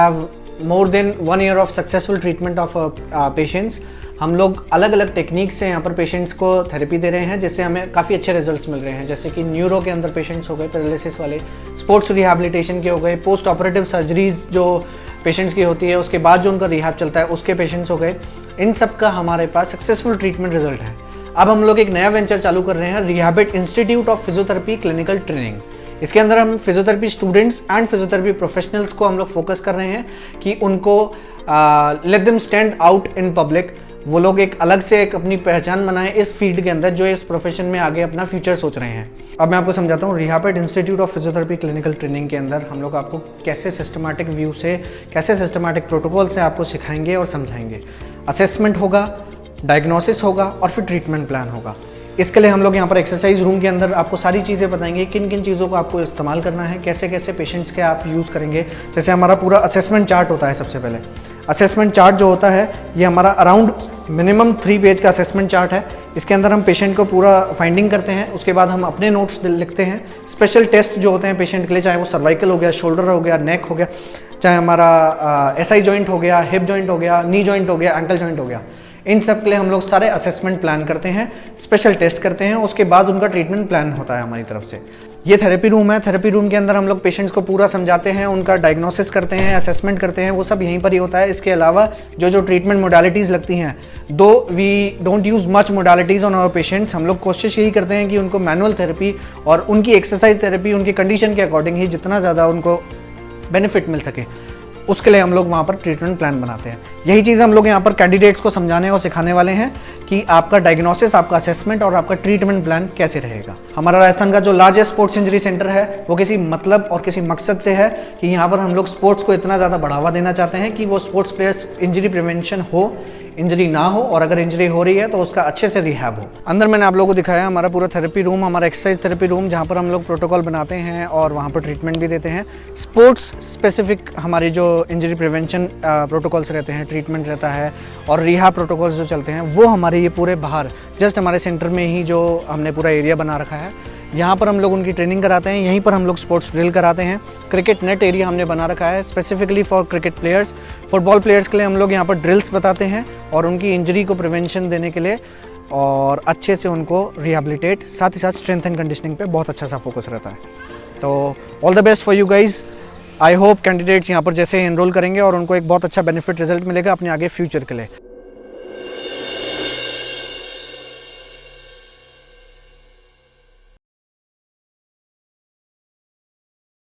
Have more than 1 year of successful treatment of patients. हम लोग अलग अलग टेक्निक से यहाँ पर पेशेंट्स को थेरेपी दे रहे हैं, जिससे हमें काफ़ी अच्छे रिजल्ट्स मिल रहे हैं। जैसे कि न्यूरो के अंदर पेशेंट्स हो गए पैरालिसिस वाले, स्पोर्ट्स रिहैबिलिटेशन के हो गए, पोस्ट ऑपरेटिव सर्जरीज जो पेशेंट्स की होती है उसके बाद जो उनका रिहैब चलता है उसके पेशेंट्स हो गए। इन सब का हमारे पास सक्सेसफुल ट्रीटमेंट रिजल्ट है। अब हम लोग एक नया वेंचर चालू कर रहे हैं, Rehabit institute of physiotherapy clinical training. इसके अंदर हम physiotherapy students and physiotherapy professionals को हम लोग फोकस कर रहे हैं कि उनको let them stand out in public. वो लोग एक अलग से एक अपनी पहचान बनाएं इस फील्ड के अंदर, जो इस प्रोफेशन में आगे अपना फ्यूचर सोच रहे हैं। अब मैं आपको समझाता हूँ, Rehabit institute of physiotherapy clinical training के अंदर हम लोग आपको कैसे सिस्टमैटिक व्यू से, कैसे सिस्टमैटिक प्रोटोकॉल से आपको सिखाएंगे और समझाएंगे। असेसमेंट होगा, डायग्नोसिस होगा और फिर ट्रीटमेंट प्लान होगा। इसके लिए हम लोग यहाँ पर एक्सरसाइज रूम के अंदर आपको सारी चीज़ें बताएंगे, किन किन चीज़ों को आपको इस्तेमाल करना है, कैसे कैसे पेशेंट्स के आप यूज़ करेंगे। जैसे हमारा पूरा असेसमेंट चार्ट होता है। सबसे पहले असेसमेंट चार्ट जो होता है ये हमारा अराउंड मिनिमम 3 पेज का असेसमेंट चार्ट है। इसके अंदर हम पेशेंट को पूरा फाइंडिंग करते हैं, उसके बाद हम अपने नोट्स लिखते हैं। स्पेशल टेस्ट जो होते हैं पेशेंट के लिए, चाहे वो सर्वाइकल हो गया, शोल्डर हो गया, नेक हो गया, चाहे हमारा SI जॉइंट हो गया, हिप जॉइंट हो गया, नी जॉइंट हो गया, एंकल जॉइंट हो गया, इन सब के लिए हम लोग सारे असेसमेंट प्लान करते हैं, स्पेशल टेस्ट करते हैं। उसके बाद उनका ट्रीटमेंट प्लान होता है हमारी तरफ से। ये थेरेपी रूम है। थेरेपी रूम के अंदर हम लोग पेशेंट्स को पूरा समझाते हैं, उनका डायग्नोसिस करते हैं, असेसमेंट करते हैं, वो सब यहीं पर ही होता है। इसके अलावा जो ट्रीटमेंट मोडालिटीज़ लगती हैं, though we don't use much modalities on our patients. हम लोग कोशिश यही करते हैं कि उनको मैनुअल थेरेपी और उनकी एक्सरसाइज थेरेपी उनकी कंडीशन के अकॉर्डिंग ही जितना ज़्यादा उनको बेनिफिट मिल सके, उसके लिए हम लोग वहाँ पर ट्रीटमेंट प्लान बनाते हैं। यही चीज़ हम लोग यहाँ पर कैंडिडेट्स को समझाने और सिखाने वाले हैं कि आपका डायग्नोसिस, आपका असेसमेंट और आपका ट्रीटमेंट प्लान कैसे रहेगा। हमारा राजस्थान का जो लार्जेस्ट स्पोर्ट्स इंजरी सेंटर है वो किसी मतलब और किसी मकसद से है कि यहाँ पर हम लोग स्पोर्ट्स को इतना ज़्यादा बढ़ावा देना चाहते हैं कि वो स्पोर्ट्स प्लेयर्स इंजरी प्रिवेंशन हो, इंजरी ना हो, और अगर इंजरी हो रही है तो उसका अच्छे से रिहैब हो। अंदर मैंने आप लोगों को दिखाया हमारा पूरा थेरेपी रूम, हमारा एक्सरसाइज थेरेपी रूम, जहाँ पर हम लोग प्रोटोकॉल बनाते हैं और वहाँ पर ट्रीटमेंट भी देते हैं। स्पोर्ट्स स्पेसिफिक हमारी जो इंजरी प्रिवेंशन प्रोटोकॉल्स रहते हैं, ट्रीटमेंट रहता है और रिहैब प्रोटोकॉल्स जो चलते हैं, वो हमारे ये पूरे बाहर जस्ट हमारे सेंटर में ही जो हमने पूरा एरिया बना रखा है, यहाँ पर हम लोग उनकी ट्रेनिंग कराते हैं। यहीं पर हम लोग स्पोर्ट्स ड्रिल कराते हैं। क्रिकेट नेट एरिया हमने बना रखा है specifically for cricket players. Football players के लिए हम लोग यहाँ पर ड्रिल्स बताते हैं और उनकी इंजरी को प्रिवेंशन देने के लिए और अच्छे से उनको रिहैबिलिटेट, साथ ही साथ स्ट्रेंथ एंड कंडीशनिंग पे बहुत अच्छा सा फोकस रहता है। तो all the best for you guys. I hope candidates यहाँ पर जैसे एनरोल करेंगे और उनको एक बहुत अच्छा बेनिफिट रिजल्ट मिलेगा अपने आगे फ्यूचर के लिए।